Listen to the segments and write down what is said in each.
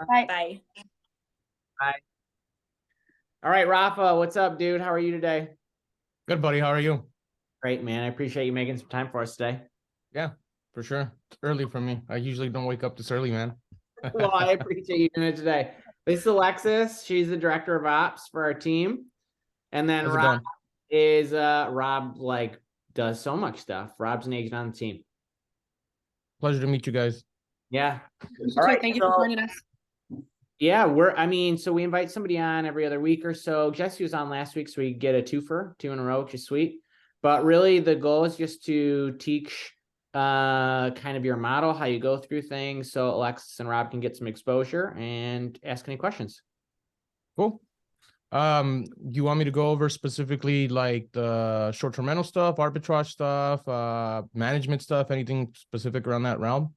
Bye. Bye. Bye. All right, Rafa, what's up, dude? How are you today? Good, buddy. How are you? Great, man. I appreciate you making some time for us today. Yeah, for sure. It's early for me. I usually don't wake up this early, man. Well, I appreciate you doing it today. This is Alexis. She's the director of ops for our team. And then How's it Rob going? is Rob does so much stuff. Rob's an agent on the team. Pleasure to meet you guys. Yeah. All right. Thank you for joining us. Yeah, so we invite somebody on every other week or so. Jesse was on last week, so we get a twofer, 2 in a row, which is sweet. But really the goal is just to teach kind of your model, how you go through things, so Alexis and Rob can get some exposure and ask any questions. Cool. You want me to go over specifically like the short-term rental stuff, arbitrage stuff, management stuff, anything specific around that realm?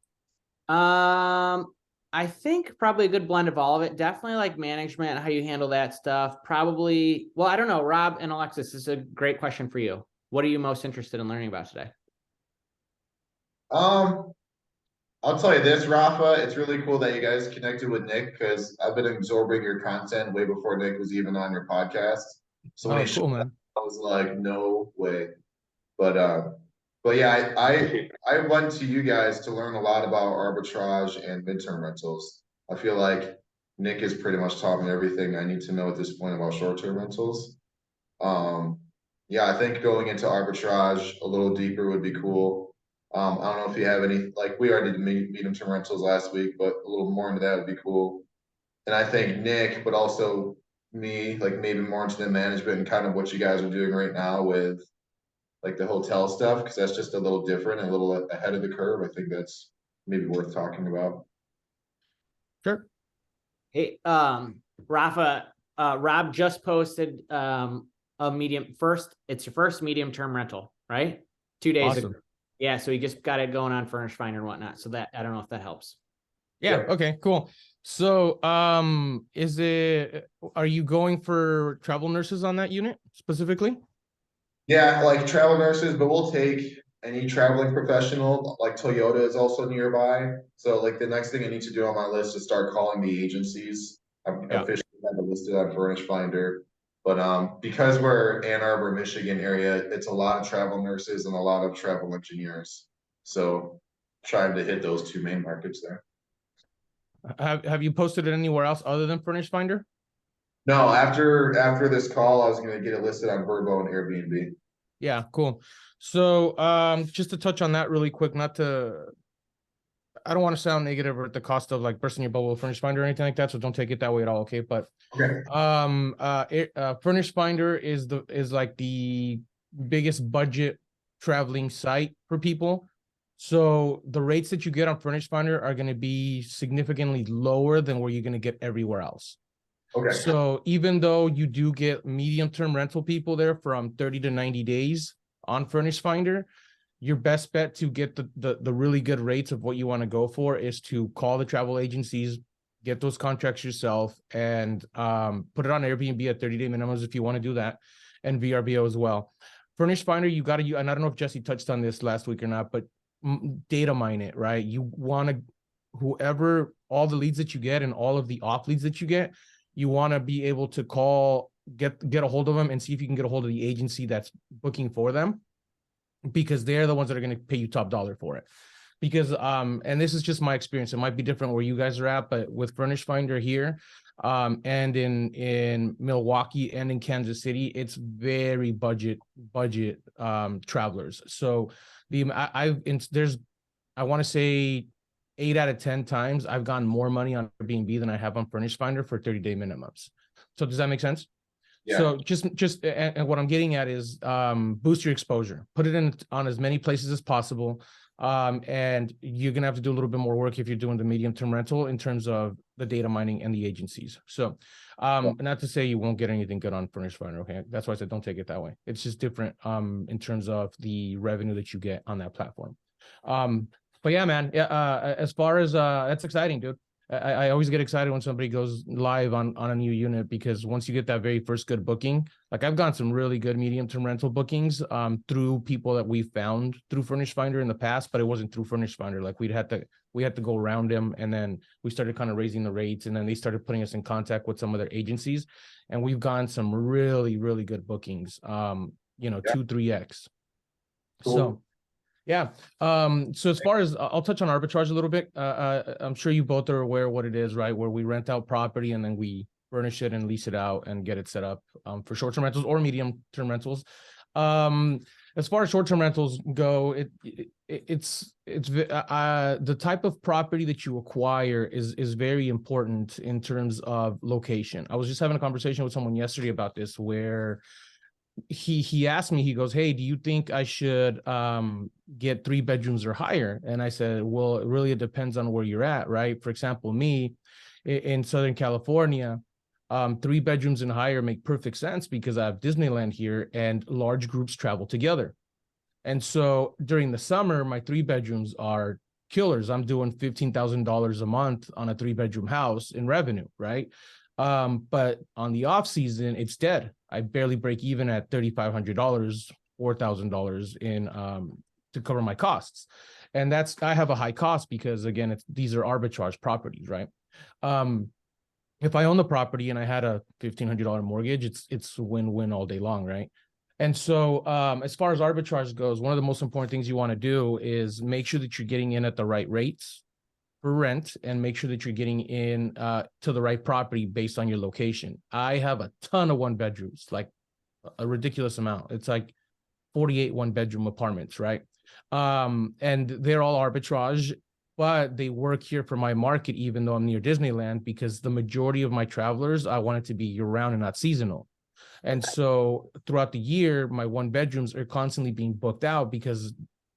I think probably a good blend of all of it. Definitely like management, how you handle that stuff. Probably, well, I don't know, Rob and Alexis, this is a great question for you. What are you most interested in learning about today? I'll tell you this, Rafa, it's really cool that you guys connected with Nick because I've been absorbing your content way before Nick was even on your podcast. So when he cool, showed man. up, I was like, no way. But yeah, I went to you guys to learn a lot about arbitrage and midterm rentals. I feel like Nick has pretty much taught me everything I need to know at this point about short-term rentals. Yeah, I think going into arbitrage a little deeper would be cool. I don't know if you have any, like we already did medium-term rentals last week, but a little more into that would be cool. And I think Nick, but also me, like maybe more into the management and kind of what you guys are doing right now with like the hotel stuff, because that's just a little different, a little ahead of the curve. I think that's maybe worth talking about. Sure. Hey, Rafa, Rob just posted it's your first medium term rental, right? 2 days ago. Yeah, so he just got it going on Furnish Finder and whatnot. So that, I don't know if that helps. Yeah. Okay, cool. So, are you going for travel nurses on that unit specifically? Yeah, like travel nurses, but we'll take any traveling professional. Like Toyota is also nearby. So like the next thing I need to do on my list is start calling the agencies. I'm officially have it listed on Furnish Finder. But because we're Ann Arbor, Michigan area, it's a lot of travel nurses and a lot of travel engineers. So trying to hit those 2 main markets there. Have you posted it anywhere else other than Furnish Finder? No, after this call, I was gonna get it listed on Vrbo and Airbnb. Yeah, cool. So just to touch on that really quick, I don't want to sound negative or at the cost of like bursting your bubble with Furnish Finder or anything like that, so don't take it that way at all, okay? But Furnish Finder is like the biggest budget traveling site for people. So the rates that you get on Furnish Finder are going to be significantly lower than where you're going to get everywhere else. Okay. So even though you do get medium-term rental people there from 30 to 90 days on Furnish Finder, your best bet to get the really good rates of what you want to go for is to call the travel agencies, get those contracts yourself, and put it on Airbnb at 30-day minimums if you want to do that, and VRBO as well. Furnish Finder, you got to, and I don't know if Jesse touched on this last week or not, but data mine it, right? You want to, all the leads that you get and all of the off leads that you get, you want to be able to call, get a hold of them and see if you can get a hold of the agency that's booking for them, because they're the ones that are going to pay you top dollar for it. Because and this is just my experience, it might be different where you guys are at, but with Furnish Finder here and in Milwaukee and in Kansas City, it's very budget travelers. So I want to say 8 out of 10 times I've gotten more money on Airbnb than I have on Furnish Finder for 30-day minimums. So does that make sense? Yeah. So just and what I'm getting at is boost your exposure, put it on as many places as possible. And you're going to have to do a little bit more work if you're doing the medium-term rental in terms of the data mining and the agencies. So not to say you won't get anything good on Furnish Finder, okay? That's why I said don't take it that way. It's just different in terms of the revenue that you get on that platform. But yeah, man, as far as that's exciting, dude. I always get excited when somebody goes live on a new unit, because once you get that very first good booking, like I've gotten some really good medium-term rental bookings through people that we found through Furnish Finder in the past, but it wasn't through Furnish Finder. Like we'd had to we had to go around them, and then we started kind of raising the rates, and then they started putting us in contact with some other agencies, and we've gotten some really, really good bookings, 2-3x. Cool. So yeah. So as far as I'll touch on arbitrage a little bit. I'm sure you both are aware what it is, right? Where we rent out property and then we furnish it and lease it out and get it set up for short-term rentals or medium-term rentals. As far as short-term rentals go, it's the type of property that you acquire is very important in terms of location. I was just having a conversation with someone yesterday about this, where he asked me, he goes, "Hey, do you think I should get 3 bedrooms or higher?" And I said, well, it depends on where you're at, right? For example, me in Southern California, 3 bedrooms and higher make perfect sense because I have Disneyland here and large groups travel together. And so during the summer, my 3 bedrooms are killers. I'm doing $15,000 a month on a 3-bedroom house in revenue, right? But on the off season, it's dead. I barely break even at $3,500, $4,000 in to cover my costs. And I have a high cost because, again, these are arbitrage properties, right? If I own the property and I had a $1,500 mortgage, it's win-win all day long, right? And so as far as arbitrage goes, one of the most important things you want to do is make sure that you're getting in at the right rates for rent, and make sure that you're getting in to the right property based on your location. I have a ton of 1-bedrooms, like a ridiculous amount. It's like 48 1-bedroom apartments, right? And they're all arbitrage, but they work here for my market, even though I'm near Disneyland, because the majority of my travelers, I want it to be year-round and not seasonal. And so throughout the year, my 1-bedrooms are constantly being booked out because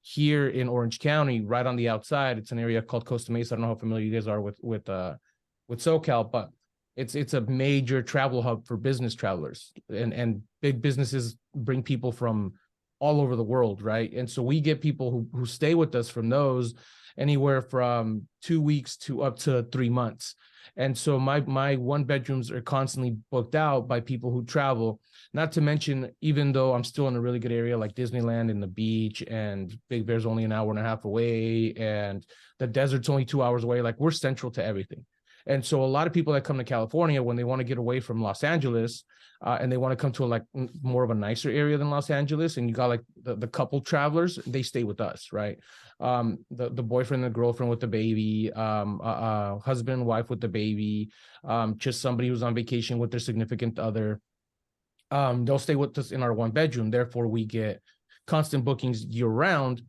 here in Orange County, right on the outside, it's an area called Costa Mesa. I don't know how familiar you guys are with SoCal, but it's a major travel hub for business travelers, and big businesses bring people from all over the world, right? And so we get people who stay with us from those anywhere from 2 weeks to up to 3 months. And so my 1-bedrooms are constantly booked out by people who travel. Not to mention, even though I'm still in a really good area like Disneyland and the beach, and Big Bear's only an hour and a half away, and the desert's only 2 hours away, like we're central to everything. And so a lot of people that come to California, when they want to get away from Los Angeles, and they want to come to more of a nicer area than Los Angeles, and you got like the couple travelers, they stay with us, right? The boyfriend and the girlfriend with the baby, husband and wife with the baby, just somebody who's on vacation with their significant other. They'll stay with us in our 1-bedroom. Therefore, we get constant bookings year round.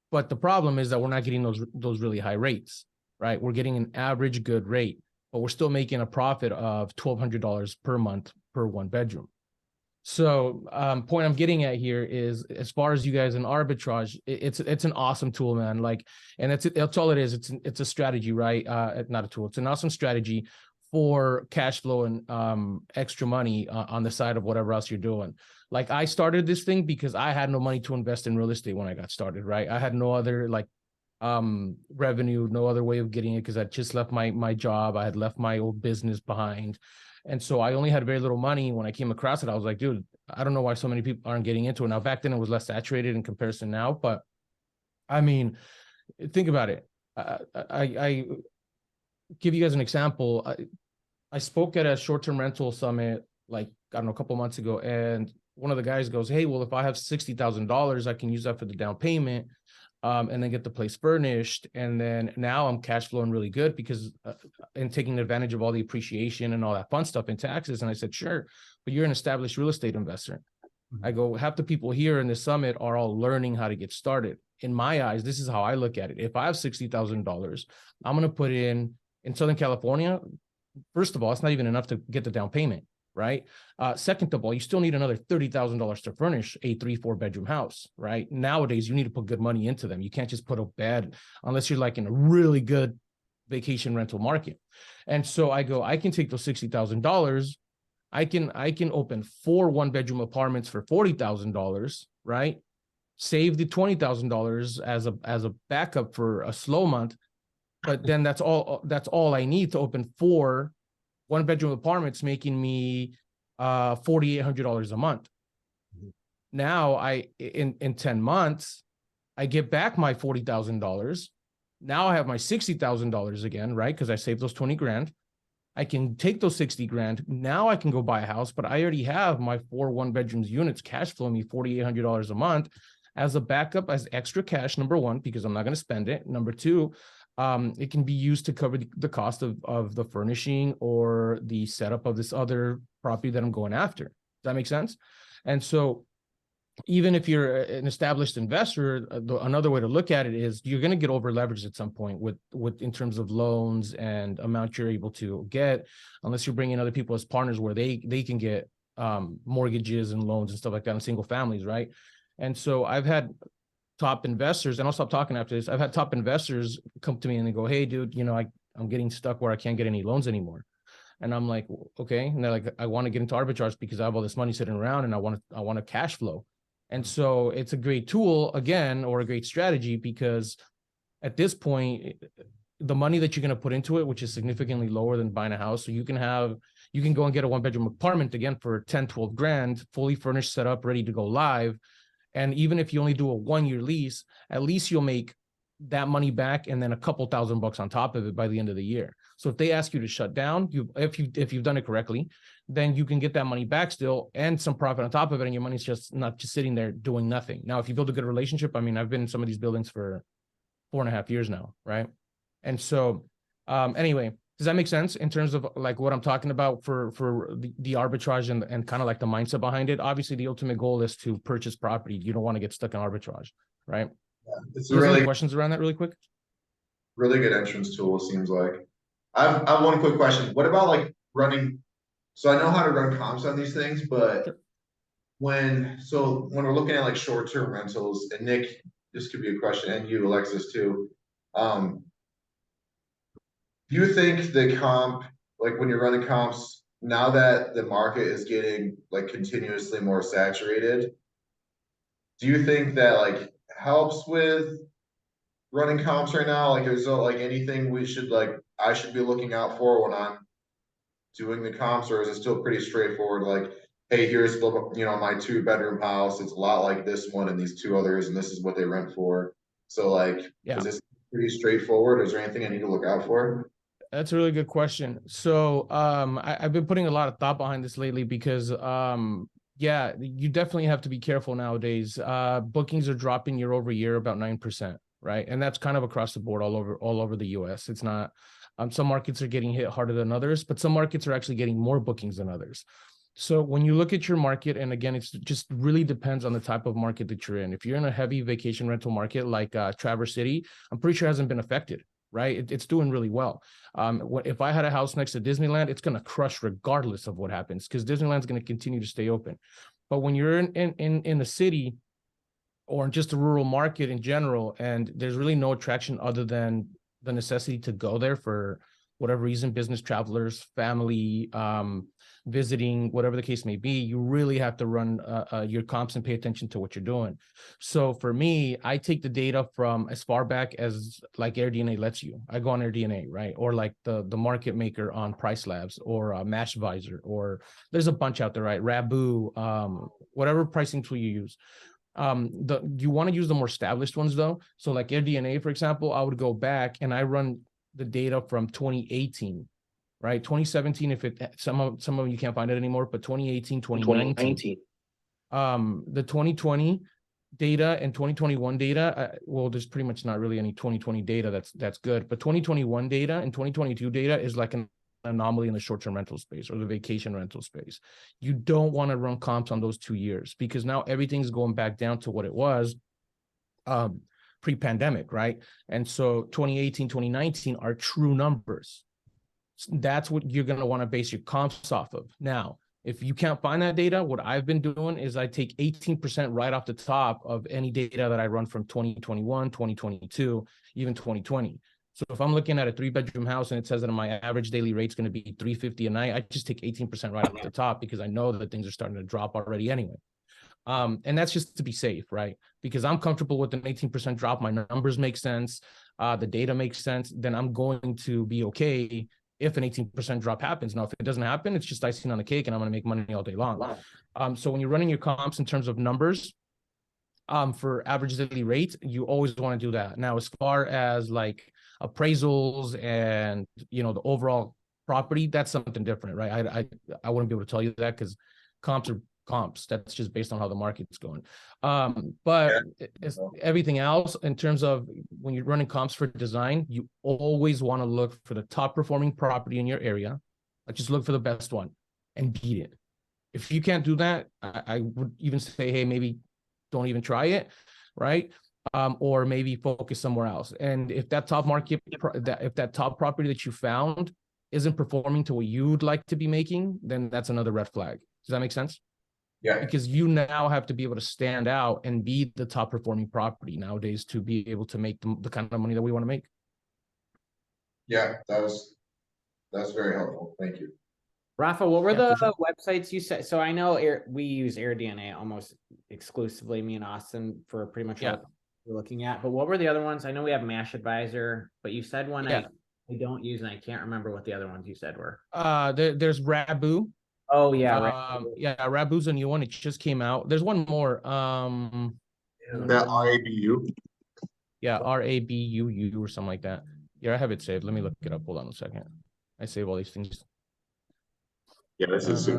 But the problem is that we're not getting those really high rates, right? We're getting an average good rate, but we're still making a profit of $1,200 per month per 1-bedroom. So point I'm getting at here is, as far as you guys in arbitrage, it's an awesome tool, man. Like, and that's all it is. It's a strategy, right? Not a tool. It's an awesome strategy for cash flow and extra money on the side of whatever else you're doing. Like, I started this thing because I had no money to invest in real estate when I got started, right? I had no other revenue, no other way of getting it, because I just left my job. I had left my old business behind. And so I only had very little money. When I came across it, I was like, dude, I don't know why so many people aren't getting into it. Now, back then it was less saturated in comparison now, but I mean, think about it. I give you guys an example. I spoke at a short-term rental summit, like, I don't know, a couple months ago. And one of the guys goes, "Hey, well, if I have $60,000, I can use that for the down payment. And then get the place furnished. And then now I'm cash flowing really good because and taking advantage of all the appreciation and all that fun stuff in taxes." And I said, "Sure, but you're an established real estate investor." I go, half the people here in the summit are all learning how to get started. In my eyes, this is how I look at it. If I have $60,000, I'm going to put in Southern California. First of all, it's not even enough to get the down payment, right? Second of all, you still need another $30,000 to furnish a 3-4 bedroom house, right? Nowadays, you need to put good money into them. You can't just put a bed unless you're like in a really good vacation rental market. And so I go, I can take those $60,000. I can open 4 1-bedroom apartments for $40,000, right? Save the $20,000 as a backup for a slow month. But then that's all I need to open 4 1-bedroom apartments, making me $4,800 a month. Now in 10 months, I get back my $40,000. Now I have my $60,000 again, right? Because I saved those 20 grand. I can take those 60 grand. Now I can go buy a house, but I already have my 4 1-bedrooms units cash flow me $4,800 a month as a backup, as extra cash, number one, because I'm not going to spend it. Number two, it can be used to cover the cost of the furnishing or the setup of this other property that I'm going after. Does that make sense? And so even if you're an established investor, another way to look at it is you're going to get over leveraged at some point with in terms of loans and amount you're able to get, unless you're bringing other people as partners where they can get mortgages and loans and stuff like that in single families, right? And so I've had top investors, and I'll stop talking after this. I've had top investors come to me and they go, "Hey, dude, I'm getting stuck where I can't get any loans anymore." And I'm like, "Okay." And they're like, "I want to get into arbitrage because I have all this money sitting around and I want to cash flow." And so it's a great tool, again, or a great strategy, because at this point, the money that you're going to put into it, which is significantly lower than buying a house. So you can go and get a 1-bedroom apartment again for 10, 12 grand, fully furnished, set up, ready to go live. And even if you only do a 1-year lease, at least you'll make that money back and then a couple $1,000 on top of it by the end of the year. So if they ask you to shut down, if you've done it correctly, then you can get that money back still and some profit on top of it, and your money's just not just sitting there doing nothing. Now, if you build a good relationship, I mean, I've been in some of these buildings for 4.5 years now, right? And so anyway, does that make sense in terms of like what I'm talking about for the arbitrage and kind of like the mindset behind it? Obviously, the ultimate goal is to purchase property. You don't want to get stuck in arbitrage, right? Yeah, it's any questions around that really quick? Really good entrance tool, it seems like. I have one quick question. What about like running? So I know how to run comps on these things, but Sure. when we're looking at like short-term rentals, and Nick, this could be a question, and you, Alexis, too. Do you think the comp, like when you're running comps, now that the market is getting like continuously more saturated, do you think that like helps with running comps right now? Like, is there like anything I should be looking out for when I'm doing the comps, or is it still pretty straightforward? Like, hey, here's my 2-bedroom house. It's a lot like this one and these 2 others, and this is what they rent for. So like, Yeah. Is this pretty straightforward? Is there anything I need to look out for? That's a really good question. So I've been putting a lot of thought behind this lately because yeah, you definitely have to be careful nowadays. Bookings are dropping year over year about 9%, right? And that's kind of across the board all over the US. It's not some markets are getting hit harder than others, but some markets are actually getting more bookings than others. So when you look at your market, and again, it's just really depends on the type of market that you're in. If you're in a heavy vacation rental market like Traverse City, I'm pretty sure hasn't been affected, right? It's doing really well. If I had a house next to Disneyland, it's going to crush regardless of what happens, because Disneyland's going to continue to stay open. But when you're in the city or just a rural market in general, and there's really no attraction other than the necessity to go there for whatever reason, business travelers, family, visiting, whatever the case may be, you really have to run your comps and pay attention to what you're doing. So for me, I take the data from as far back as like AirDNA lets you. I go on AirDNA, right? Or like the market maker on Price Labs or Mashvisor, or there's a bunch out there, right? Rabu, whatever pricing tool you use. You want to use the more established ones though. So like AirDNA, for example, I would go back and I run the data from 2018, right? 2017, if some of you can't find it anymore, but 2018, 2019. The 2020 data and 2021 data, well, there's pretty much not really any 2020 data that's good, but 2021 data and 2022 data is like an anomaly in the short-term rental space or the vacation rental space. You don't want to run comps on those 2 years because now everything's going back down to what it was pre-pandemic, right? And so 2018, 2019 are true numbers. That's what you're going to want to base your comps off of. Now, if you can't find that data, what I've been doing is I take 18% right off the top of any data that I run from 2021, 2022, even 2020. So if I'm looking at a 3-bedroom house and it says that my average daily rate is going to be $350 a night, I just take 18% right off the top because I know that things are starting to drop already anyway. And that's just to be safe, right? Because I'm comfortable with an 18% drop. My numbers make sense. The data makes sense. Then I'm going to be okay if an 18% drop happens. Now, if it doesn't happen, it's just icing on the cake and I'm going to make money all day long. So when you're running your comps in terms of numbers, for average daily rate, you always want to do that. Now, as far as like appraisals and, you know, the overall property, that's something different, right? I wouldn't be able to tell you that because comps are comps. That's just based on how the market's going. But it's everything else in terms of when you're running comps for design, you always want to look for the top performing property in your area. Like just look for the best one and beat it. If you can't do that, I would even say, hey, maybe don't even try it, right? Or maybe focus somewhere else. And if that top market, if that top property that you found isn't performing to what you'd like to be making, then that's another red flag. Does that make sense? Yeah. Because you now have to be able to stand out and be the top performing property nowadays to be able to make the kind of money that we want to make. Yeah, that's very helpful. Thank you. Rafa, what were Yeah, the for sure. websites you said? So I know we use AirDNA almost exclusively, me and Austin, for pretty much what we're looking at. But what were the other ones? I know we have Mash Advisor, but you said one I don't use, and I can't remember what the other ones you said were. There's Rabu. Oh yeah, Rabu's a new one. It just came out. There's one more. That RABU. Yeah, RABUU or something like that. Yeah, I have it saved. Let me look it up. Hold on a second. I save all these things. Yeah, this is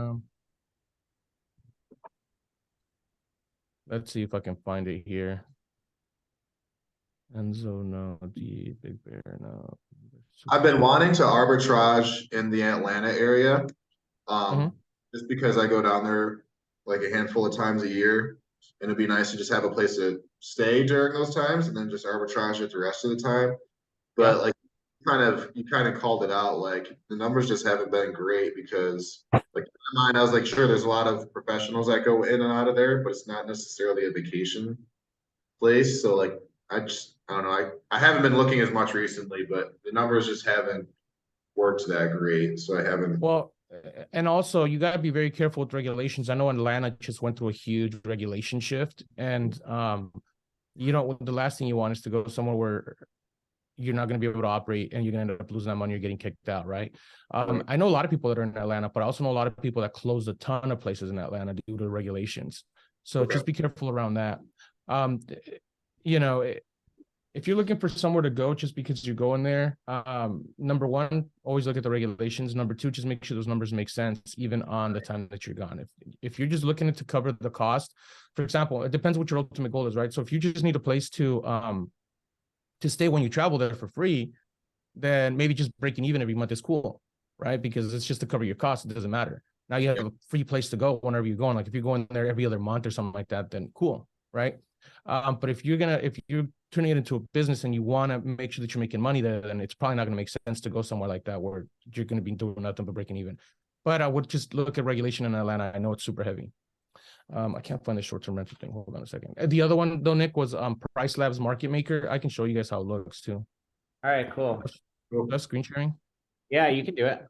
let's see if I can find it here. Enzo, no. D Big Bear, no. I've been wanting to arbitrage in the Atlanta area. Just because I go down there like a handful of times a year, and it'd be nice to just have a place to stay during those times and then just arbitrage it the rest of the time. But like you kind of called it out, like the numbers just haven't been great because like in my mind, I was like, sure, there's a lot of professionals that go in and out of there, but it's not necessarily a vacation place. So like I don't know. I haven't been looking as much recently, but the numbers just haven't worked that great. So I haven't. Well, and also you got to be very careful with regulations. I know Atlanta just went through a huge regulation shift, and you know, the last thing you want is to go somewhere where you're not going to be able to operate and you're going to end up losing that money or getting kicked out, right? I know a lot of people that are in Atlanta, but I also know a lot of people that closed a ton of places in Atlanta due to regulations. So just be careful around that. You know, if you're looking for somewhere to go just because you're going there, number one, always look at the regulations. Number two, just make sure those numbers make sense even on the time that you're gone. If you're just looking to cover the cost, for example, it depends what your ultimate goal is, right? So if you just need a place to stay when you travel there for free, then maybe just breaking even every month is cool, right? Because it's just to cover your costs. It doesn't matter. Now you have a free place to go whenever you're going. Like if you're going there every other month or something like that, then cool, right? But if you're turning it into a business and you want to make sure that you're making money there, then it's probably not going to make sense to go somewhere like that where you're going to be doing nothing but breaking even. But I would just look at regulation in Atlanta. I know it's super heavy. I can't find the short-term rental thing. Hold on a second. The other one though, Nick, was Price Labs Market Maker. I can show you guys how it looks too. All right, cool. That's screen sharing. Yeah, you can do it.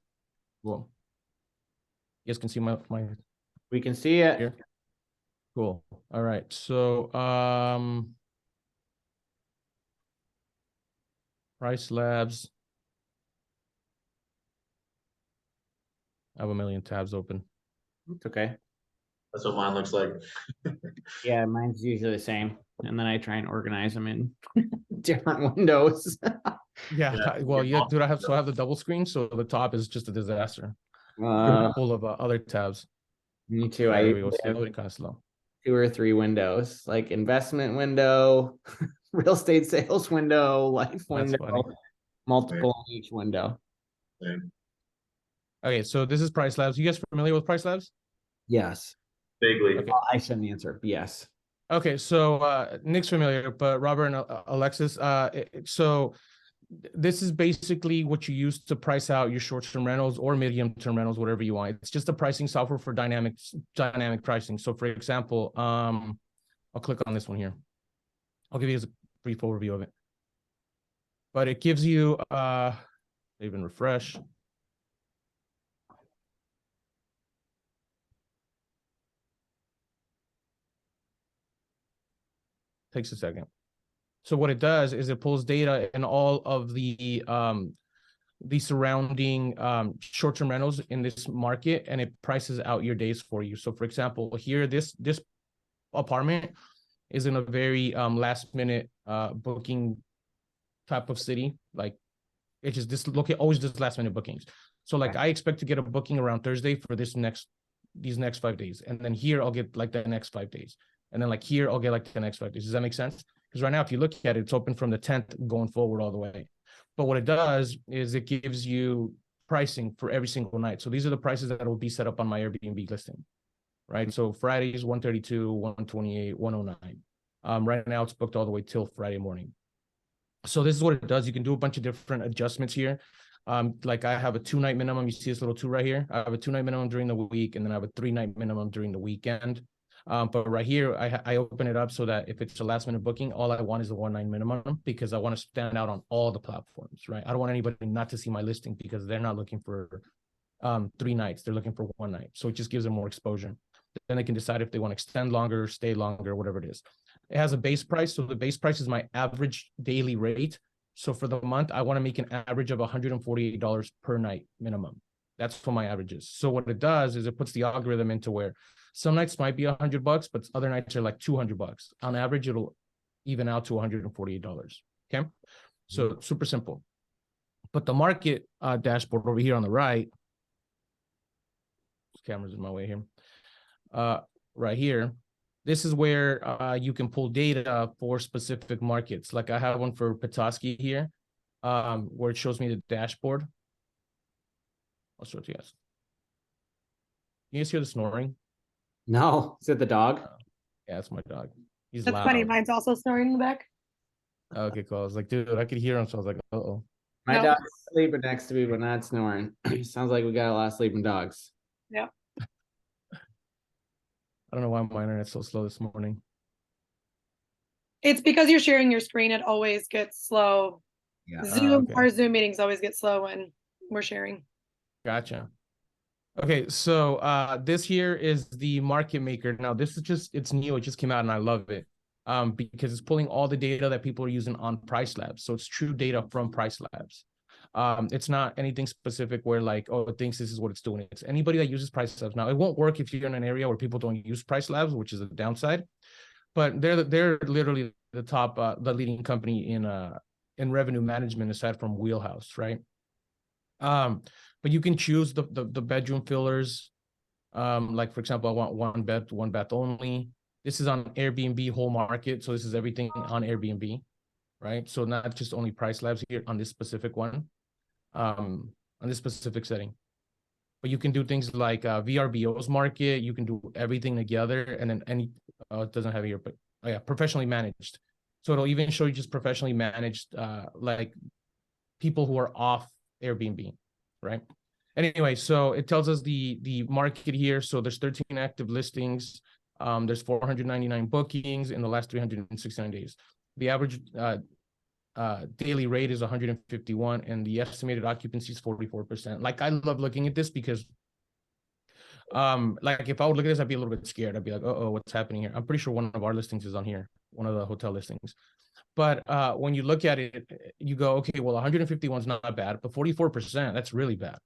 Cool. You guys can see my. We can see it. Here. Cool. All right. So Price Labs. I have a million tabs open. It's okay. That's what mine looks like. Yeah, mine's usually the same. And then I try and organize them in different windows. Yeah. Well, yeah, dude, I have the double screen, so the top is just a disaster. Full of other tabs. Me too. I I have kind of slow. 2 or 3 windows, like investment window, real estate sales window, life window, multiple on each window. Okay, so this is Price Labs. You guys familiar with Price Labs? Yes. Vaguely. Okay. I shouldn't answer. Yes. Okay, so Nick's familiar, but Robert and Alexis, so this is basically what you use to price out your short-term rentals or medium-term rentals, whatever you want. It's just a pricing software for dynamic pricing. So for example, I'll click on this one here. I'll give you a brief overview of it. But it gives you, even refresh. Takes a second. So what it does is it pulls data in all of the surrounding short-term rentals in this market, and it prices out your days for you. So for example, here, this apartment is in a very last minute booking type of city. Like It's just this always does last minute bookings. So like I expect to get a booking around Thursday for these next 5 days. And then here I'll get like the next 5 days. And then like here I'll get like the next 5 days. Does that make sense? Because right now, if you look at it, it's open from the 10th going forward all the way. But what it does is it gives you pricing for every single night. So these are the prices that will be set up on my Airbnb listing, right? So Fridays, 132, 128, 109. Right now it's booked all the way till Friday morning. So this is what it does. You can do a bunch of different adjustments here. Like I have a 2-night minimum. You see this little 2 right here. I have a 2-night minimum during the week, and then I have a 3-night minimum during the weekend. But right here, I open it up so that if it's a last minute booking, all I want is a 1-night minimum because I want to stand out on all the platforms, right? I don't want anybody not to see my listing because they're not looking for 3 nights. They're looking for 1 night. So it just gives them more exposure. Then they can decide if they want to extend longer, stay longer, whatever it is. It has a base price. So the base price is my average daily rate. So for the month, I want to make an average of $148 per night minimum. That's what my average is. So what it does is it puts the algorithm into where some nights might be $100, but other nights are like $200. On average, it'll even out to $148. Okay. So super simple. But the market dashboard over here on the right, this camera's in my way here. Right here, this is where you can pull data for specific markets. Like I have one for Petoskey here, where it shows me the dashboard. I'll show it to you guys. You guys hear the snoring? No, is it the dog? Yeah, it's my dog. He's That's loud. funny. Mine's also snoring in the back. Okay, cool. I was like, dude, I could hear him. So I was like, uh-oh. My No. dog's sleeping next to me, but not snoring. Sounds like we got a lot of sleeping dogs. Yeah. I don't know why my internet's so slow this morning. It's because you're sharing your screen. It always gets slow. Yeah. Zoom Okay. Our Zoom meetings always get slow when we're sharing. Gotcha. Okay, so this here is the market maker. Now this is just, it's new, it just came out and I love it. Because it's pulling all the data that people are using on Price Labs. So it's true data from Price Labs. It's not anything specific where like, oh, it thinks this is what it's doing. It's anybody that uses Price Labs. Now it won't work if you're in an area where people don't use Price Labs, which is a downside. But they're literally the top, the leading company in revenue management aside from Wheelhouse, right? But you can choose the bedroom fillers. Like for example, I want one bath only. This is on Airbnb whole market. So this is everything on Airbnb, right? So not just only Price Labs here on this specific one, on this specific setting. But you can do things like VRBO's market. You can do everything together, and then it doesn't have here, but oh yeah, professionally managed. So it'll even show you just professionally managed, like people who are off Airbnb, right? Anyway, so it tells us the market here. So there's 13 active listings. There's 499 bookings in the last 369 days. The average daily rate is 151, and the estimated occupancy is 44%. Like I love looking at this because like if I would look at this, I'd be a little bit scared. I'd be like, oh, what's happening here? I'm pretty sure one of our listings is on here, one of the hotel listings. But when you look at it, you go, okay, well, 151 is not bad, but 44%, that's really bad.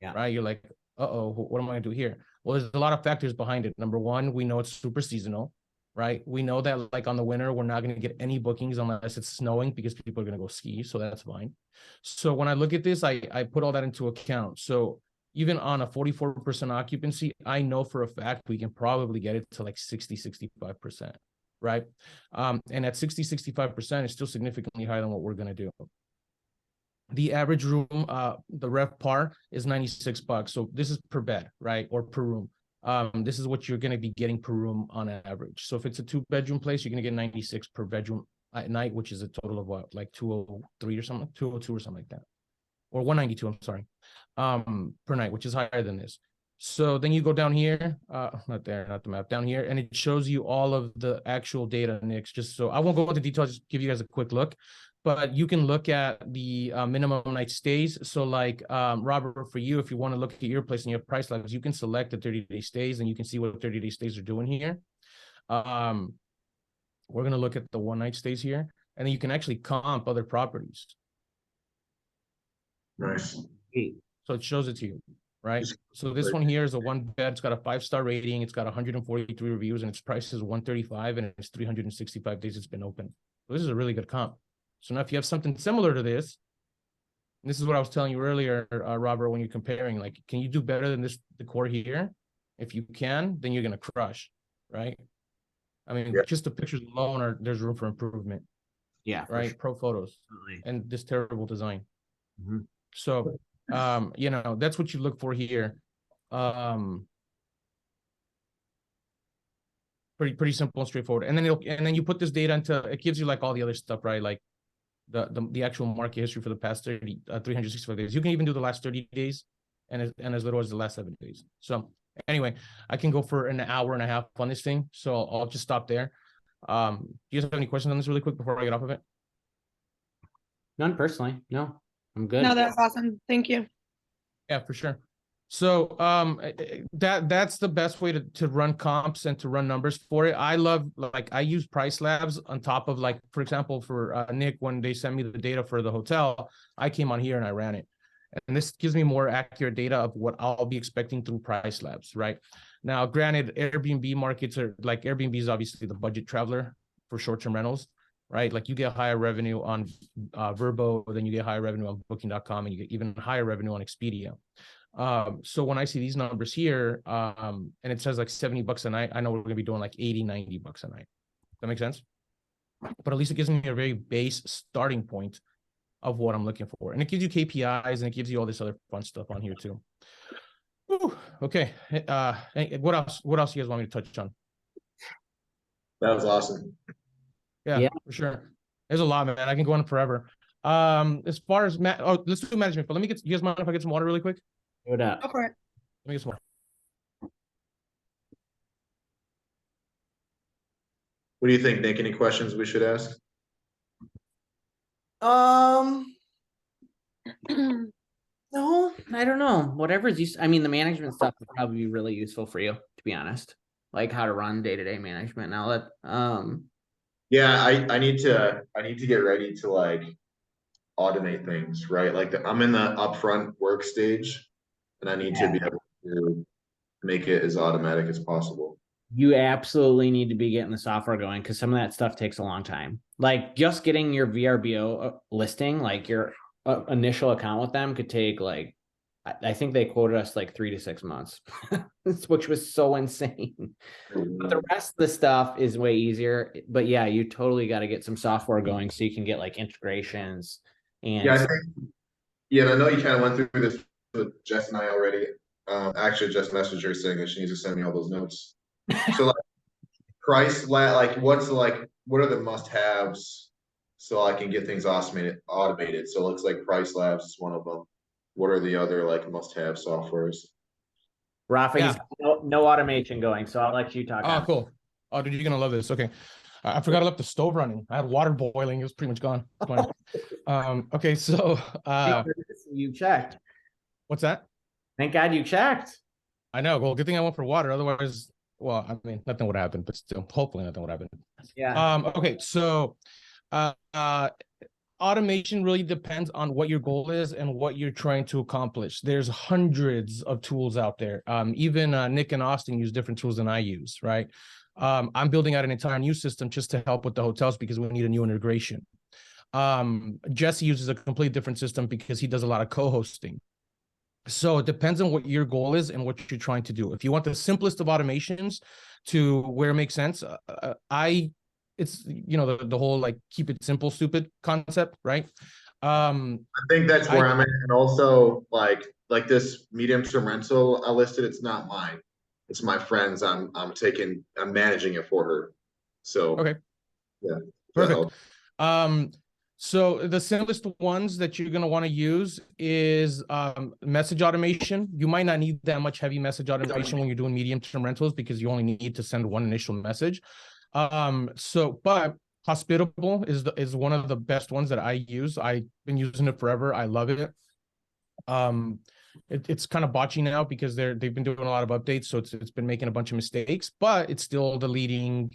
Yeah. Right? You're like, uh-oh, what am I gonna do here? Well, there's a lot of factors behind it. Number one, we know it's super seasonal, right? We know that like on the winter, we're not gonna get any bookings unless it's snowing because people are gonna go ski, so that's fine. So when I look at this, I put all that into account. So even on a 44% occupancy, I know for a fact we can probably get it to like 60-65%. Right. And at 60-65% is still significantly higher than what we're going to do. The average room, the RevPAR is $96. So this is per bed, right? Or per room. This is what you're going to be getting per room on average. So if it's a 2-bedroom place, you're going to get 96 per bedroom at night, which is a total of what, like 203 or something, 202 or something like that. Or 192, I'm sorry, per night, which is higher than this. So then you go down here, not there, not the map, down here, and it shows you all of the actual data, Nick. Just so I won't go into details, just give you guys a quick look, but you can look at the minimum night stays. So like Robert, for you, if you want to look at your place and you have Price Labs, you can select the 30-day stays and you can see what 30-day stays are doing here. We're going to look at the 1-night stays here, and then you can actually comp other properties. Nice. So it shows it to you. Right. So this one here is a 1-bed. It's got a 5-star rating. It's got 143 reviews, and its price is 135, and it's 365 days it's been open. So this is a really good comp. So now if you have something similar to this, This is what I was telling you earlier, Robert, when you're comparing, like, can you do better than this decor here? If you can, then you're gonna crush, right? I mean, Yeah. just the pictures alone there's room for improvement, Yeah, for right? sure. Pro photos Absolutely. and this terrible design. Mhm. So, you know, that's what you look for here. Pretty simple and straightforward. And then you put this data into, it gives you like all the other stuff, right? Like the actual market history for the past 365 days. You can even do the last 30 days and as little as the last 7 days. So anyway, I can go for an hour and a half on this thing. So I'll just stop there. Do you guys have any questions on this really quick before I get off of it? None personally. No, I'm good. No, that's awesome. Thank you. Yeah, for sure. So that's the best way to run comps and to run numbers for it. I love, like, I use price labs on top of, like, for example, for Nick, when they sent me the data for the hotel, I came on here and I ran it. And this gives me more accurate data of what I'll be expecting through price labs, right? Now, granted, Airbnb markets are, like, Airbnb is obviously the budget traveler for short-term rentals, right? Like, you get higher revenue on Vrbo, then you get higher revenue on Booking.com, and you get even higher revenue on Expedia. So when I see these numbers here, and it says like $70 a night, I know we're gonna be doing like 80, $90 a night. That makes sense? But at least it gives me a very base starting point of what I'm looking for. And it gives you KPIs and it gives you all this other fun stuff on here too. Whew, okay. What else do you guys want me to touch on? That was awesome. Yeah, for sure. There's a lot, man. I can go on forever. As far as let's do management, but let me get, you guys mind if I get some water really quick? Go Go for it. Let me get some water. What do you think, Nick? Any questions we should ask? No, I don't know. Whatever's used. I mean, the management stuff would probably be really useful for you, to be honest. Like how to run day-to-day management. Now that Yeah, I need to get ready to like automate things, right? Like I'm in the upfront work stage and I need to be able to make it as automatic as possible. you absolutely need to be getting the software going because some of that stuff takes a long time. Like just getting your VRBO listing, like your initial account with them could take like, I think they quoted us like 3 to 6 months, which was so insane. But the rest of the stuff is way easier. But yeah, you totally got to get some software going so you can get like integrations and Yeah, I think, yeah, and I know you kind of went through this with Jess and I already. Actually, just messaged her saying that she needs to send me all those notes. So like like what are the must-haves so I can get things automated? So it looks like Price Labs is one of them. What are the other like must-have softwares? Rafa, Yeah. he's got no automation going, so I'll let you talk. Oh, cool. Oh, dude, you're gonna love this. Okay. I forgot I left the stove running. I had water boiling. It was pretty much gone. It's fine. Okay, so You checked. what's that? Thank God you checked. I know. Well, good thing I went for water. Otherwise, well, I mean, nothing would happen, but still, hopefully nothing would happen. Yeah. Okay, so automation really depends on what your goal is and what you're trying to accomplish. There's hundreds of tools out there. Even Nick and Austin use different tools than I use, right? I'm building out an entire new system just to help with the hotels because we need a new integration. Jesse uses a completely different system because he does a lot of co-hosting. So it depends on what your goal is and what you're trying to do. If you want the simplest of automations to where it makes sense, it's, you know, the whole like keep it simple, stupid concept, right? I think that's where I'm at, and also like this medium-term rental I listed. It's not mine; it's my friend's. I'm managing it for her. So okay, yeah, perfect. So the simplest ones that you're going to want to use is message automation. You might not need that much heavy message automation when you're doing medium-term rentals because you only need to send one initial message. But Hospitable is one of the best ones that I use. I've been using it forever. I love it. It's kind of botchy now because they've been doing a lot of updates, so it's been making a bunch of mistakes, but it's still the leading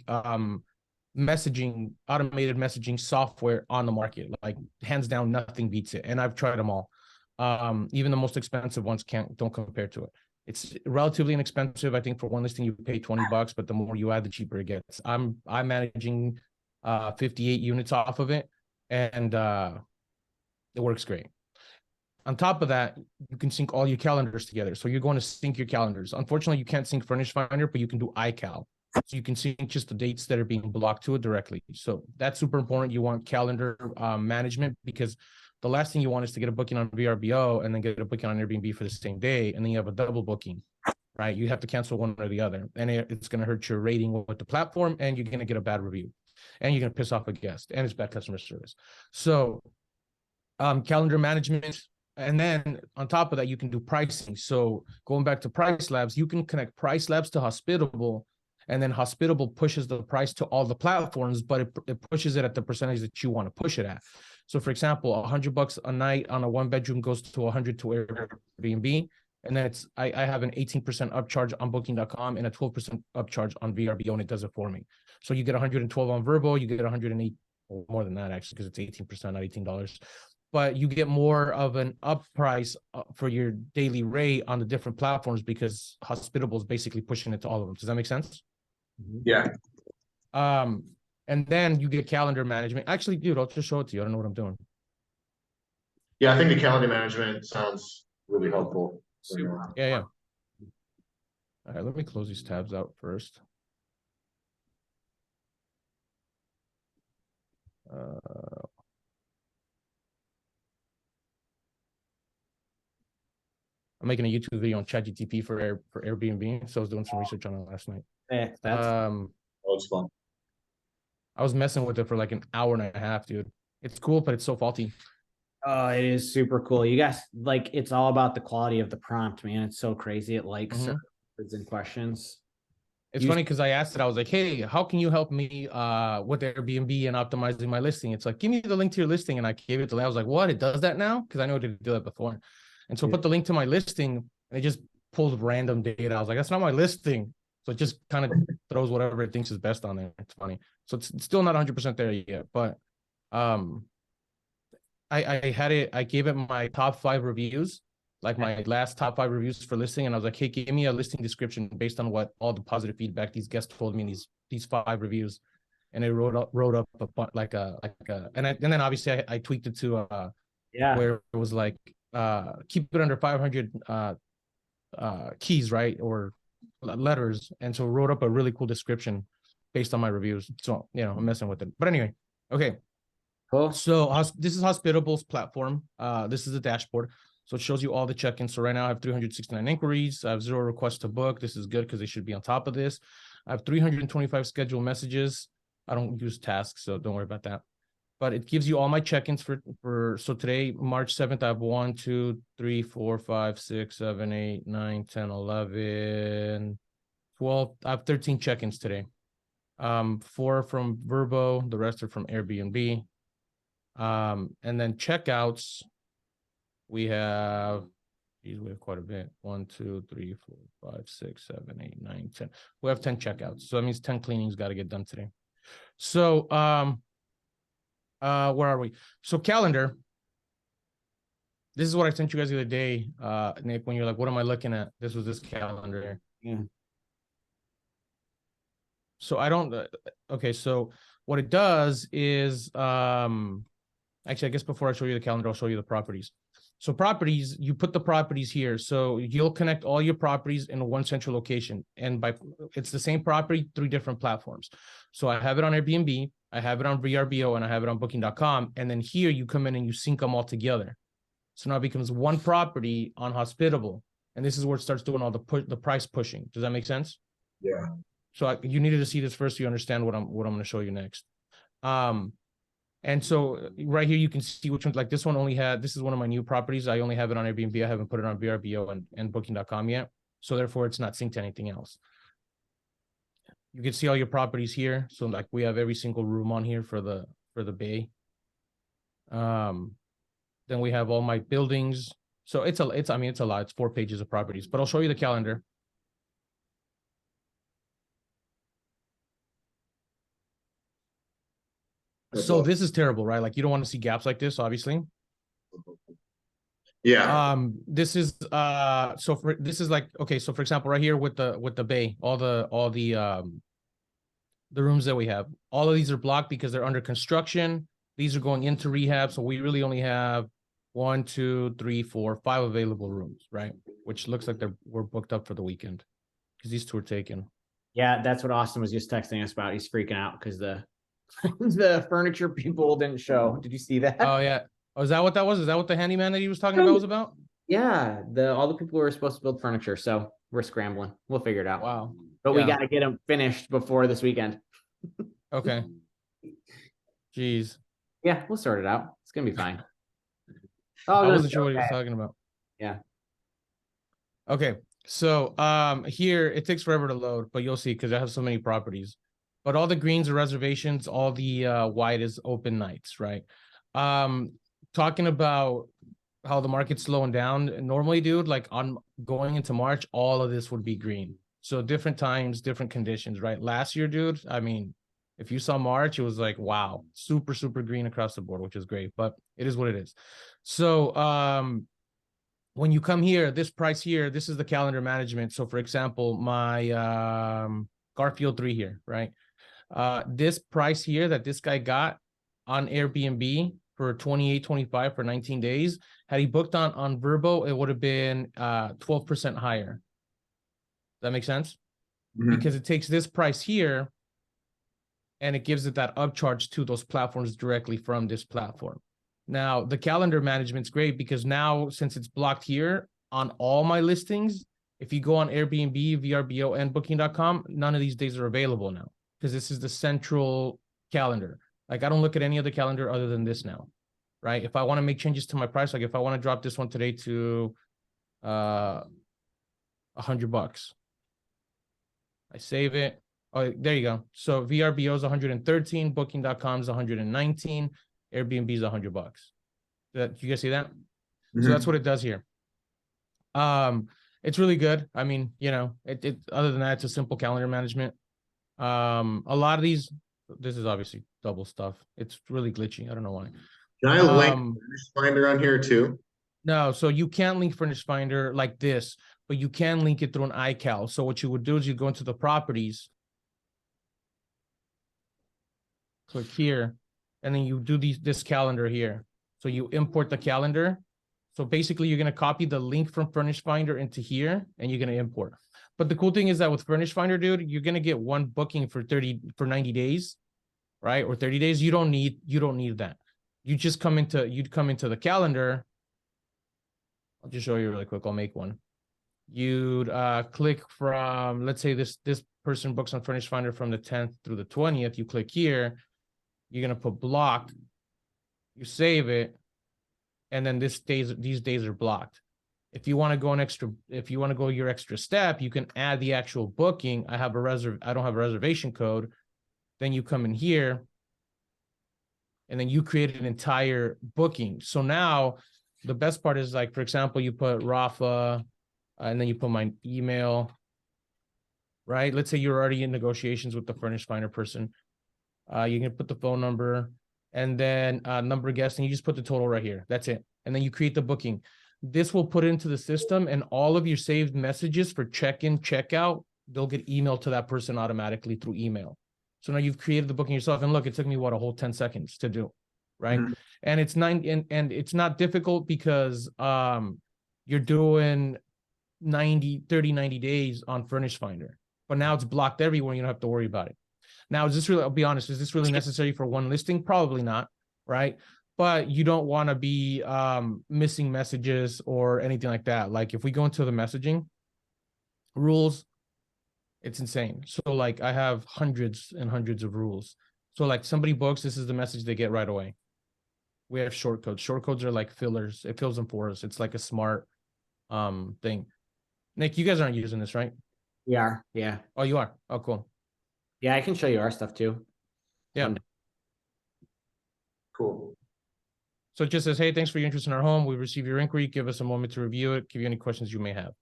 automated messaging software on the market. Like hands down, nothing beats it. And I've tried them all. Even the most expensive ones don't compare to it. It's relatively inexpensive. I think for one listing you pay $20, but the more you add, the cheaper it gets. I'm managing 58 units off of it, and it works great. On top of that, you can sync all your calendars together. So you're going to sync your calendars. Unfortunately, you can't sync Furnish Finder, but you can do iCal. So you can sync just the dates that are being blocked to it directly. So that's super important. You want calendar management, because the last thing you want is to get a booking on VRBO and then get a booking on Airbnb for the same day, and then you have a double booking, right? You have to cancel one or the other, and it's going to hurt your rating with the platform, and you're going to get a bad review, and you're going to piss off a guest, and it's bad customer service. So calendar management. And then on top of that, you can do pricing. So going back to Price Labs, you can connect Price Labs to Hospitable, and then Hospitable pushes the price to all the platforms, but it pushes it at the percentage that you want to push it at. So for example, $100 a night on a 1-bedroom goes to 100 to Airbnb. And then I have an 18% upcharge on booking.com and a 12% upcharge on VRBO, and it does it for me. So you get 112 on Verbo, you get 108, or more than that actually, because it's 18%, not $18. But you get more of an up price for your daily rate on the different platforms, because Hospitable is basically pushing it to all of them. Does that make sense? Yeah. And then you get calendar management. Actually, dude, I'll just show it to you. I don't know what I'm doing. Yeah, I think the calendar management sounds really helpful. Yeah. All right, let me close these tabs out first. I'm making a YouTube video on ChatGPT for Airbnb, so I was doing some research on it last night. Yeah, that's Oh, it's fun. I was messing with it for like an hour and a half, dude. It's cool, but it's so faulty. oh, it is super cool. You guys, like, it's all about the quality of the prompt, man. It's so crazy. It likes words and questions. It's funny because I asked it, I was like, hey, how can you help me with Airbnb and optimizing my listing? It's like, give me the link to your listing. And I gave it to them. I was like, what? It does that now? Because I know it didn't do that before. And so I put the link to my listing, and it just pulls random data. I was like, that's not my listing. So it just kind of throws whatever it thinks is best on there. It's funny. So it's still not 100% there yet. But I had it, I gave it my top 5 reviews, like my last top 5 reviews for listing. And I was like, hey, give me a listing description based on what all the positive feedback these guests told me in these 5 reviews. And it wrote up and then obviously I tweaked it to where it was like, keep it under 500 keys, right? Or letters. And so wrote up a really cool description based on my reviews. So, I'm messing with it. But anyway, okay. Cool. So this is Hospitable's platform. This is the dashboard. So it shows you all the check-ins. So right now I have 369 inquiries. I have 0 requests to book. This is good because they should be on top of this. I have 325 scheduled messages. I don't use tasks, so don't worry about that. But it gives you all my check-ins so today, March 7th, I have 1, 2, 3, 4, 5, 6, 7, 8, 9, 10, 11, 12. I have 13 check-ins today. 4 from Verbo, the rest are from Airbnb. And then checkouts, we have quite a bit. 1, 2, 3, 4, 5, 6, 7, 8, 9, 10. We have 10 checkouts. So that means 10 cleanings got to get done today. So, where are we? So calendar. This is what I sent you guys the other day, Nick, when you're like, what am I looking at? This was this calendar. Yeah. So I don't, okay. So what it does is, actually, I guess before I show you the calendar, I'll show you the properties. So properties, you put the properties here. So you'll connect all your properties in one central location. And it's the same property, 3 different platforms. So I have it on Airbnb, I have it on VRBO, and I have it on booking.com. And then here you come in and you sync them all together. So now it becomes one property on Hospitable. And this is where it starts doing all the price pushing. Does that make sense? Yeah. So you needed to see this first so you understand what I'm going to show you next. And so right here, you can see which one, like this one this is one of my new properties. I only have it on Airbnb. I haven't put it on VRBO and booking.com yet. So therefore it's not synced to anything else. You can see all your properties here. So like we have every single room on here for the bay. Then we have all my buildings. So it's a lot. It's 4 pages of properties, but I'll show you the calendar. So this is terrible, right? Like you don't want to see gaps like this, obviously. Yeah. This is this is like, okay, so for example, right here with the bay, all the rooms that we have, all of these are blocked because they're under construction. These are going into rehab. So we really only have 1, 2, 3, 4, 5 available rooms, right? Which looks like we're booked up for the weekend because these two are taken. Yeah, that's what Austin was just texting us about. He's freaking out because the the furniture people didn't show. Did you see that? Oh yeah. Oh, is that what that was? Is that what the handyman that he was talking about was about? Yeah, all the people who were supposed to build furniture, so we're scrambling. We'll figure it out. Wow. But we Yeah. got to get them finished before this weekend. Okay. Jeez. Yeah, we'll sort it out. It's gonna be fine. Oh, I wasn't sure what he was talking about. Yeah. Okay. So here it takes forever to load, but you'll see because I have so many properties. But all the greens are reservations, all the white is open nights, right? Talking about how the market's slowing down. Normally, dude, like on going into March, all of this would be green. So different times, different conditions, right? Last year, dude, I mean, if you saw March, it was like, wow, super, super green across the board, which is great, but it is what it is. So when you come here, this price here, this is the calendar management. So for example, my Garfield 3 here, right? This price here that this guy got on Airbnb for 28.25 for 19 days, had he booked on Verbo, it would have been 12% higher. Does that make sense? Mhm. Because it takes this price here and it gives it that upcharge to those platforms directly from this platform. Now, the calendar management's great because now, since it's blocked here on all my listings, if you go on Airbnb, VRBO, and Booking.com, none of these days are available now because this is the central calendar. Like, I don't look at any other calendar other than this now, right? If I want to make changes to my price, like if I want to drop this one today to $100, I save it. Oh, there you go. So VRBO is 113, Booking.com is 119, Airbnb is $100. You guys see that? Mm-hmm. So that's what it does here. It's really good. I mean, you know, it other than that, it's a simple calendar management. A lot of these, this is obviously double stuff. It's really glitchy. I don't know why. Can I link Furnish Finder on here too? No, so you can't link Furnish Finder like this, but you can link it through an iCal. So what you would do is you go into the properties, click here, and then you do this calendar here. So you import the calendar. So basically you're going to copy the link from Furnish Finder into here and you're going to import. But the cool thing is that with Furnish Finder, dude, you're going to get one booking for 90 days, right? Or 30 days. You don't need that. You just come into the calendar. I'll just show you really quick. I'll make one. You'd click from, let's say this person books on Furnish Finder from the 10th through the 20th. You click here, you're going to put block, you save it, and then these days are blocked. If you want to go your extra step, you can add the actual booking. I don't have a reservation code. Then you come in here and then you create an entire booking. So now the best part is, like, for example, you put Rafa and then you put my email, right? Let's say you're already in negotiations with the Furnish Finder person. You can put the phone number and then number of guests, and you just put the total right here. That's it. And then you create the booking. This will put into the system, and all of your saved messages for check-in, check-out, they'll get emailed to that person automatically through email. So now you've created the booking yourself. And look, it took me a whole 10 seconds to do, right? Mm-hmm. And it's it's not difficult because you're doing 90 days on Furnish Finder, but now it's blocked everywhere. You don't have to worry about it. Now, I'll be honest, is this really necessary for one listing? Probably not, right? But you don't want to be missing messages or anything like that. Like if we go into the messaging rules, it's insane. So like I have hundreds and hundreds of rules. So like somebody books, this is the message they get right away. We have short codes. Short codes are like fillers. It fills them for us. It's like a smart thing. Nick, you guys aren't using this, right? We are, yeah. Oh, you are? Oh, cool. Yeah, I can show you our stuff too. Yeah. Cool. So it just says, hey, thanks for your interest in our home. We received your inquiry. Give us a moment to review it. Give you any questions you may have.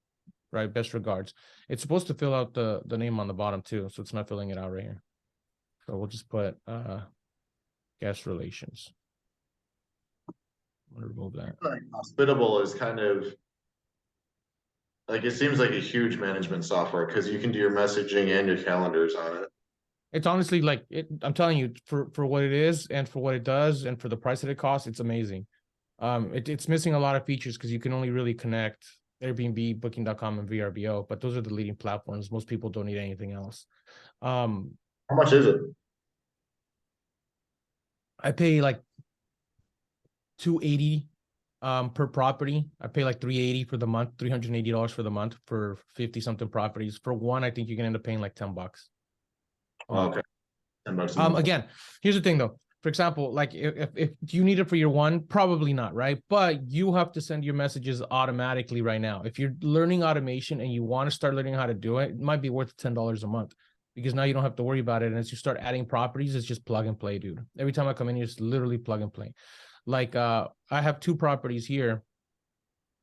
Right? Best regards. It's supposed to fill out the name on the bottom too. So it's not filling it out right here. So we'll just put guest relations. I'm going to remove that. Hospitable is kind of like, it seems like a huge management software because you can do your messaging and your calendars on it. It's honestly I'm telling you, for what it is and for what it does and for the price that it costs, it's amazing. It's missing a lot of features because you can only really connect Airbnb, Booking.com, and VRBO, but those are the leading platforms. Most people don't need anything else. How much is it? I pay like $280 per property. I pay like $380 for the month, $380 for the month for 50 something properties. For one, I think you can end up paying like $10. Okay. $10 a month. Again, here's the thing though. For example, like if you need it for your one, probably not, right? But you have to send your messages automatically right now. If you're learning automation and you want to start learning how to do it, it might be worth $10 a month because now you don't have to worry about it. And as you start adding properties, it's just plug and play, dude. Every time I come in, it's literally plug and play. Like I have 2 properties here.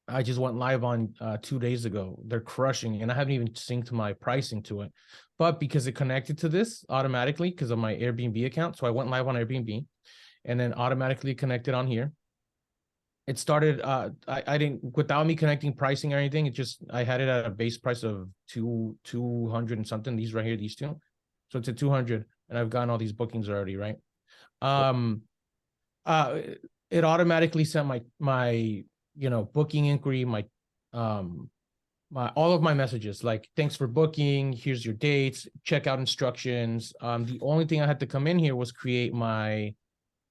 I just went live on 2 days ago. They're crushing, and I haven't even synced my pricing to it. But because it connected to this automatically because of my Airbnb account, so I went live on Airbnb and then automatically connected on here. It started, I didn't, without me connecting pricing or anything, it just, I had it at a base price of 200 and something, these right here, these two. So it's at 200 and I've gotten all these bookings already, right? It automatically sent my booking inquiry, my all of my messages, like thanks for booking, here's your dates, checkout instructions. The only thing I had to come in here was create my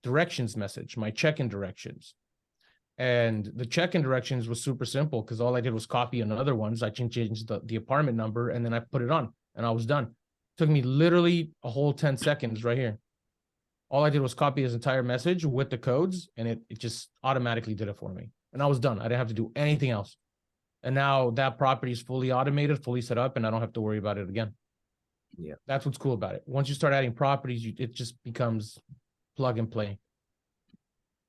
directions message, my check-in directions. And the check-in directions was super simple because all I did was copy another ones. I changed the apartment number and then I put it on and I was done. It took me literally a whole 10 seconds right here. All I did was copy his entire message with the codes and it just automatically did it for me. And I was done. I didn't have to do anything else. And now that property is fully automated, fully set up, and I don't have to worry about it again. Yeah. That's what's cool about it. Once you start adding properties, it just becomes plug and play,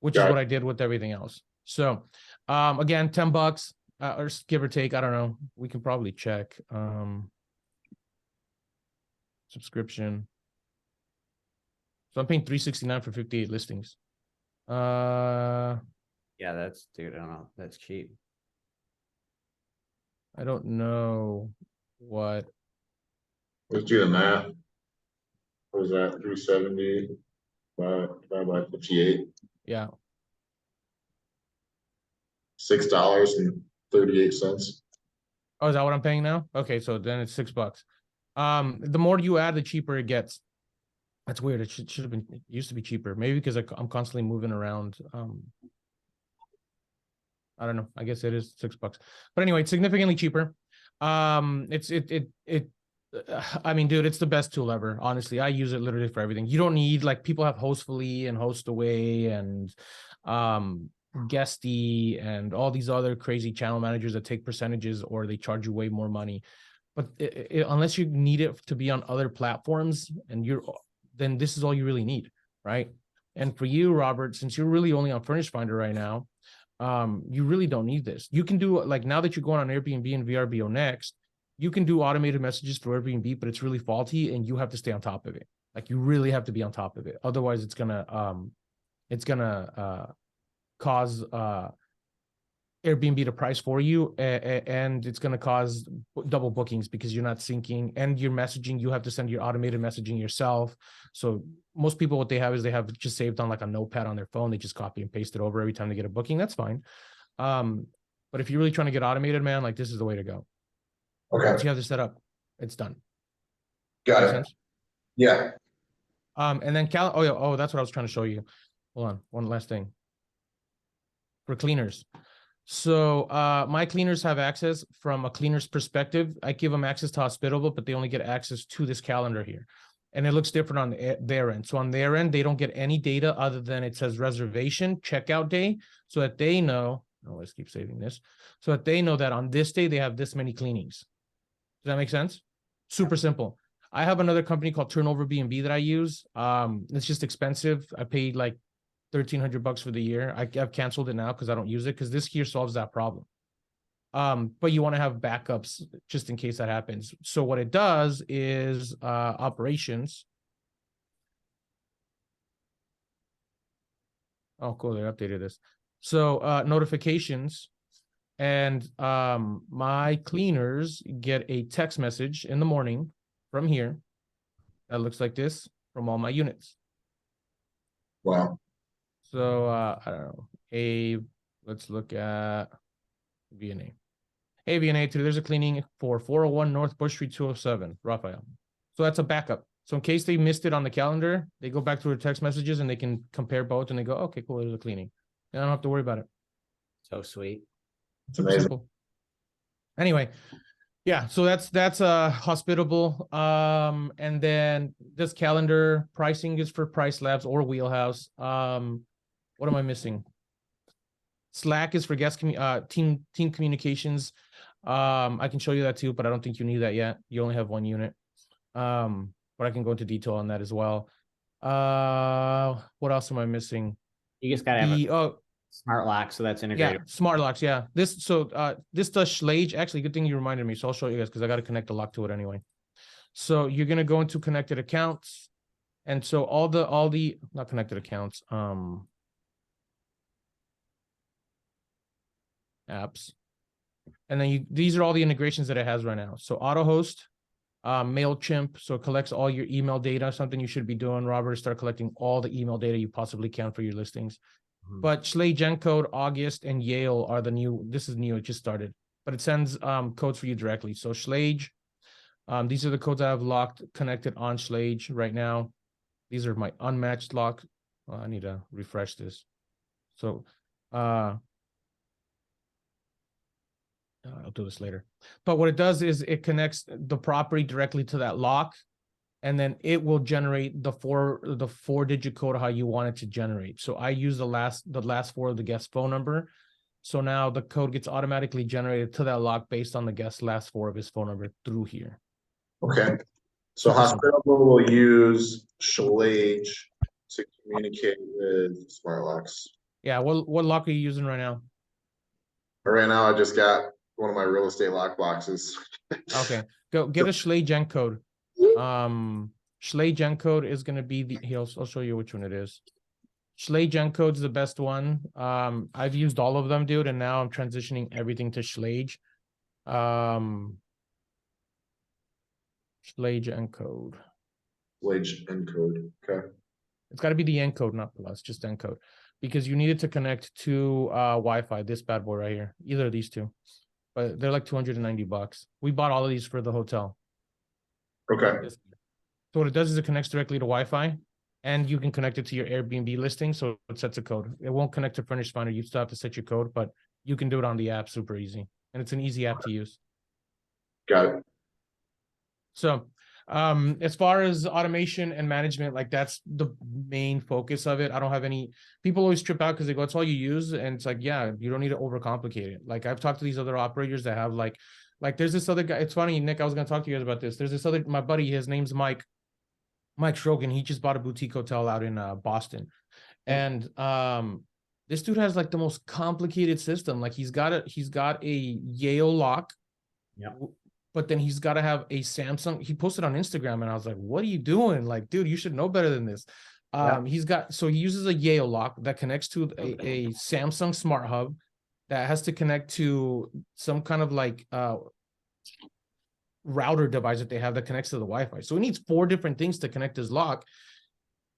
which is what I did with everything else. So again, $10 or give or take. I don't know. We can probably check subscription. So I'm paying $369 for 58 listings. Yeah, that's, dude, I don't know. That's cheap. I don't know what. Let's do the math. What was that? 370 divided by 58. Yeah. $6.38. Oh, is that what I'm paying now? Okay, so then it's $6. The more you add, the cheaper it gets. That's weird. It should have been. It used to be cheaper. Maybe because I'm constantly moving around. I don't know. I guess it is $6. But anyway, it's significantly cheaper. I mean, dude, it's the best tool ever. Honestly, I use it literally for everything. You don't need, like, people have Hostfully and Hostaway and Guesty and all these other crazy channel managers that take percentages or they charge you way more money. But unless you need it to be on other platforms and then this is all you really need, right? And for you, Robert, since you're really only on Furnish Finder right now, you really don't need this. You can do, like, now that you're going on Airbnb and VRBO next, you can do automated messages for Airbnb, but it's really faulty and you have to stay on top of it. Like, you really have to be on top of it. Otherwise it's gonna cause Airbnb to price for you, and it's going to cause double bookings because you're not syncing and your messaging. You have to send your automated messaging yourself. So most people, what they have is they have just saved on like a notepad on their phone. They just copy and paste it over every time they get a booking. That's fine. But if you're really trying to get automated, man, like, this is the way to go. Okay. Once you have this set up, it's done. Got Make it. sense? Yeah. And then that's what I was trying to show you. Hold on, one last thing. For cleaners. So my cleaners have access from a cleaner's perspective. I give them access to Hospitable, but they only get access to this calendar here. And it looks different on their end. So on their end, they don't get any data other than it says reservation, checkout day, so that they know, let's keep saving this, so that they know that on this day, they have this many cleanings. Does that make sense? Super simple. I have another company called Turnover B&B that I use. It's just expensive. I paid like $1,300 for the year. I've canceled it now because I don't use it because this here solves that problem. But you want to have backups just in case that happens. So what it does is operations. Oh, cool. They updated this. So notifications, and my cleaners get a text message in the morning from here that looks like this from all my units. Wow. So I don't know, let's look at VNA. Hey, VNA, today there's a cleaning for 401 North Bush Street 207, Raphael. So that's a backup. So in case they missed it on the calendar, they go back to their text messages and they can compare both and they go, okay, cool, there's a cleaning. And I don't have to worry about it. So sweet. Super Amazing. simple. Anyway, yeah, so that's hospitable. And then this calendar pricing is for Price Labs or Wheelhouse. What am I missing? Slack is for guest team communications. I can show you that too, but I don't think you need that yet. You only have one unit. But I can go into detail on that as well. What else am I missing? You just gotta have a smart lock, so that's Yeah, integrated. smart locks. Yeah, this does Schlage. Actually, good thing you reminded me. So I'll show you guys because I got to connect the lock to it anyway. So you're gonna go into connected accounts, and so all the not connected accounts, apps, and then these are all the integrations that it has right now. So AutoHost, MailChimp, so it collects all your email data. Something you should be doing, Robert, start collecting all the email data you possibly can for your listings. But Schlage Encode, August, and Yale are the new. This is new. It just started, but it sends codes for you directly. So Schlage, these are the codes I have locked connected on Schlage right now. These are my unmatched lock. Well, I need to refresh this. So I'll do this later. But what it does is it connects the property directly to that lock, and then it will generate the four-digit code how you want it to generate. So I use the last four of the guest phone number. So now the code gets automatically generated to that lock based on the guest's last four of his phone number through here. Okay. So hospitable will use Schlage to communicate with smart locks. Yeah, what lock are you using right now? Right now, I just got one of my real estate lock boxes. Okay, go get a Schlage encode. Schlage encode is going to be I'll show you which one it is. Schlage encode is the best one. I've used all of them, dude, and now I'm transitioning everything to Schlage. Schlage encode. Schlage encode. Okay. It's got to be the encode, not plus, just encode, because you need it to connect to Wi-Fi. This bad boy right here, either of these two, but they're like $290. We bought all of these for the hotel. Okay. So what it does is it connects directly to Wi-Fi, and you can connect it to your Airbnb listing. So it sets a code. It won't connect to Furnish Finder. You still have to set your code, but you can do it on the app super easy, and it's an easy app to use. Got it. So as far as automation and management, like that's the main focus of it. I don't have any people always trip out because they go, that's all you use. And it's like, yeah, you don't need to overcomplicate it. Like I've talked to these other operators that have like there's this other guy. It's funny, Nick, I was going to talk to you guys about this. There's this other, my buddy, his name's Mike Strogan. He just bought a boutique hotel out in Boston. And this dude has like the most complicated system. Like he's got a Yale lock. Yeah. But then he's got to have a Samsung. He posted on Instagram and I was like, what are you doing? Like, dude, you should know better than this. He uses a Yale lock that connects to a Samsung Smart Hub that has to connect to some kind of like router device that they have that connects to the Wi-Fi. So he needs 4 different things to connect his lock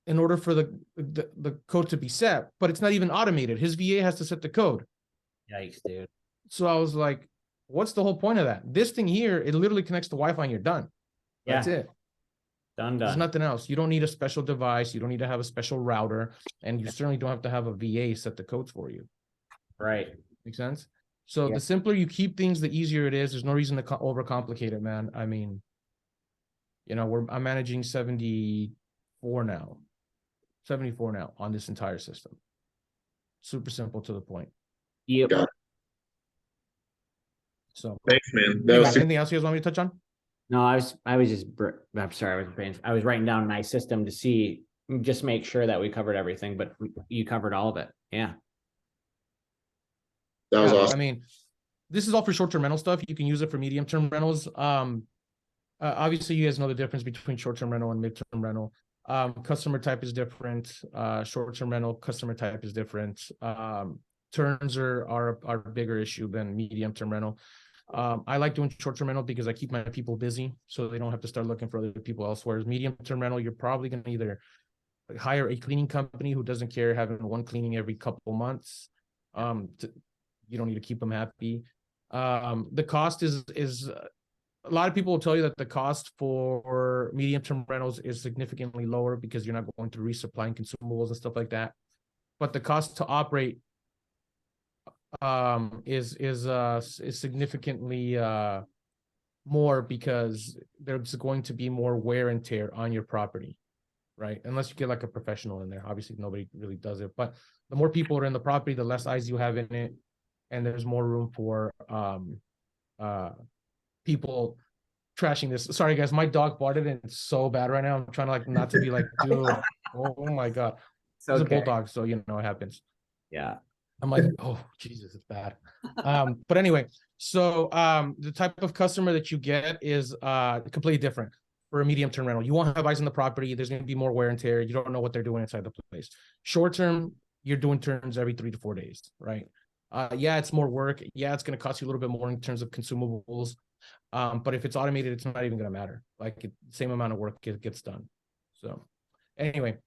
in order for the code to be set, but it's not even automated. His VA has to set the code. Yikes, dude. So I was like, what's the whole point of that? This thing here, it literally connects to Wi-Fi and you're done. That's it. Done. There's nothing else. You don't need a special device. You don't need to have a special router. And you certainly don't have to have a VA set the codes for you. Right. Make sense? So the simpler you keep things, the easier it is. There's no reason to overcomplicate it, man. I mean, I'm managing 74 now on this entire system. Super simple to the point. Yep. So thanks, man. Anything else you guys want me to touch on? No, I'm sorry. I was writing down my system to see, just make sure that we covered everything, but you covered all of it. Yeah. That was awesome. I mean, this is all for short-term rental stuff. You can use it for medium-term rentals. Obviously, you guys know the difference between short-term rental and mid-term rental. Customer type is different. Short-term rental customer type is different. Turns are a bigger issue than medium-term rental. I like doing short-term rental because I keep my people busy, so they don't have to start looking for other people elsewhere. Medium-term rental, you're probably going to either hire a cleaning company who doesn't care having one cleaning every couple months, You don't need to keep them happy. The cost is a lot of people will tell you that the cost for medium-term rentals is significantly lower because you're not going through resupplying consumables and stuff like that. But the cost to operate is significantly more because there's going to be more wear and tear on your property, right? Unless you get like a professional in there. Obviously, nobody really does it. But the more people are in the property, the less eyes you have in it, and there's more room for people trashing this. Sorry guys, my dog farted and it's so bad right now. I'm trying to like not to be like, dude, oh my god. It's a bulldog, so you know it happens. Yeah. I'm like, oh Jesus, it's bad. But anyway, so the type of customer that you get is completely different for a medium-term rental. You won't have eyes on the property, there's gonna be more wear and tear, you don't know what they're doing inside the place. Short-term, you're doing turns every 3 to 4 days, right? Yeah, it's more work. Yeah, it's gonna cost you a little bit more in terms of consumables. But if it's automated, it's not even gonna matter. Like same amount of work gets done. So anyway.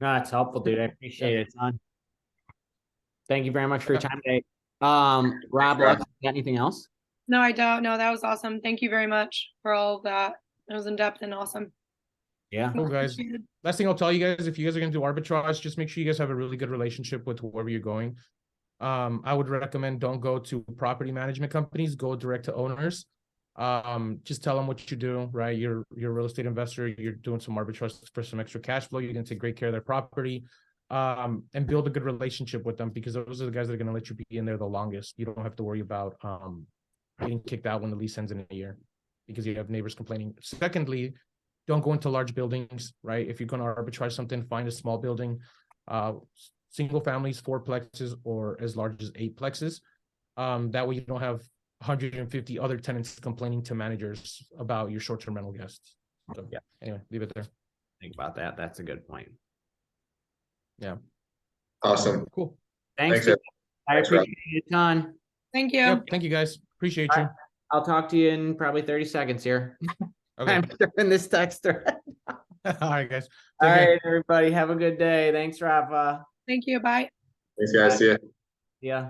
No, it's helpful, dude. I appreciate it, son. Thank you very much for your time today. Rob, Lex, got anything else? No, I don't. No, that was awesome. Thank you very much for all of that. It was in depth and awesome. Yeah. Cool, guys. Last thing I'll tell you guys, if you guys are gonna do arbitrage, just make sure you guys have a really good relationship with whoever you're going. I would recommend don't go to property management companies, go direct to owners. Just tell them what you do, right? You're a real estate investor, you're doing some arbitrage for some extra cash flow, you're gonna take great care of their property, and build a good relationship with them, because those are the guys that are gonna let you be in there the longest. You don't have to worry about getting kicked out when the lease ends in a year because you have neighbors complaining. Secondly, don't go into large buildings, right? If you're gonna arbitrage something, find a small building, single families, 4 plexes, or as large as 8 plexes. That way you don't have 150 other tenants complaining to managers about your short-term rental guests. So yeah, anyway, leave it there. Think about that. That's a good point. Yeah. Awesome. Cool. Thanks. Thanks, I Thanks, Rob. appreciate it a ton. Thank you. Yep, thank you guys. Appreciate you. I'll talk to you in probably 30 seconds here. Okay. I'm doing this text thread. All right, guys. All Take care. right, everybody. Have a good day. Thanks, Rafa. Thank you. Bye. Thanks, guys. See ya. Yeah.